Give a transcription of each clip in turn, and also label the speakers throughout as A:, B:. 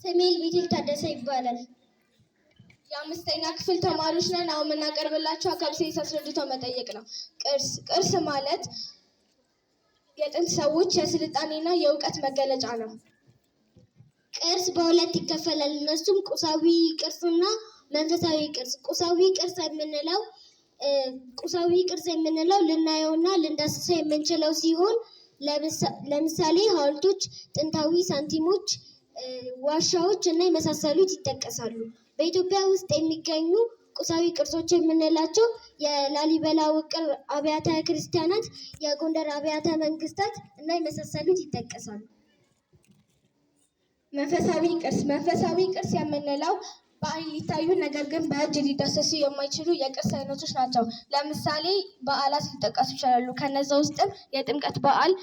A: ስሜ ቤቴል ታደሰ ይባላል።
B: የአምስተኛ ክፍል ተማሪዎች ነን። አሁን የምናቀርብላችሁ አካል ሳይንስ አስረድቶ መጠየቅ ነው። ቅርስ ማለት የጥንት ሰዎች የስልጣኔና የእውቀት መገለጫ ነው።
A: ቅርስ በሁለት ይከፈላል። እነሱም ቁሳዊ ቅርስና መንፈሳዊ ቅርስ። ቁሳዊ ቅርስ የምንለው ልናየውና ልንዳስሰው የምንችለው ሲሆን ለምሳሌ ሐውልቶች፣ ጥንታዊ ሳንቲሞች፣ ዋሻዎች እና የመሳሰሉት ይጠቀሳሉ። በኢትዮጵያ ውስጥ የሚገኙ ቁሳዊ ቅርሶች የምንላቸው የላሊበላ ውቅር አብያተ ክርስቲያናት፣ የጎንደር አብያተ መንግስታት እና የመሳሰሉት ይጠቀሳሉ።
B: መንፈሳዊ ቅርስ የምንለው በዓይን ሊታዩ ነገር ግን በእጅ ሊዳሰሱ የማይችሉ የቅርስ አይነቶች ናቸው። ለምሳሌ በዓላት ሊጠቀሱ ይችላሉ። ከነዛ ውስጥም የጥምቀት በዓል፣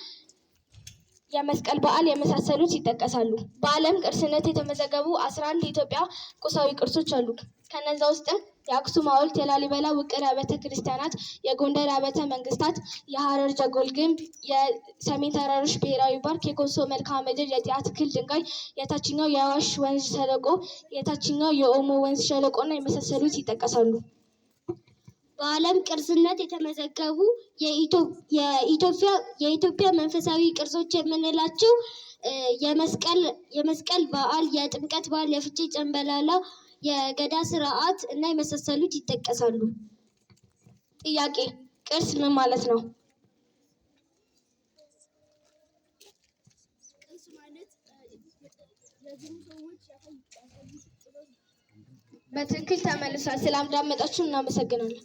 B: የመስቀል በዓል የመሳሰሉት ይጠቀሳሉ። በዓለም ቅርስነት የተመዘገቡ 11 የኢትዮጵያ ቁሳዊ ቅርሶች አሉ። ከነዛ ውስጥም የአክሱም ሐውልት፣ የላሊበላ ውቅር አብያተ ክርስቲያናት፣ የጎንደር አብያተ መንግስታት፣ የሐረር ጀጎል ግንብ፣ የሰሜን ተራሮች ብሔራዊ ፓርክ፣ የኮንሶ መልክዓ ምድር፣ የጢያ ትክል ድንጋይ፣ የታችኛው የአዋሽ ወንዝ ሸለቆ፣ የታችኛው የኦሞ ወንዝ ሸለቆ እና የመሳሰሉት ይጠቀሳሉ።
A: በዓለም ቅርስነት የተመዘገቡ የኢትዮጵያ መንፈሳዊ ቅርሶች የምንላቸው የመስቀል በዓል፣ የጥምቀት በዓል፣ የፍቼ ጨንበላላ፣ የገዳ ስርዓት እና የመሳሰሉት ይጠቀሳሉ።
B: ጥያቄ፣ ቅርስ ምን ማለት ነው? በትክክል ተመልሷል። ስላዳመጣችሁ እናመሰግናለን።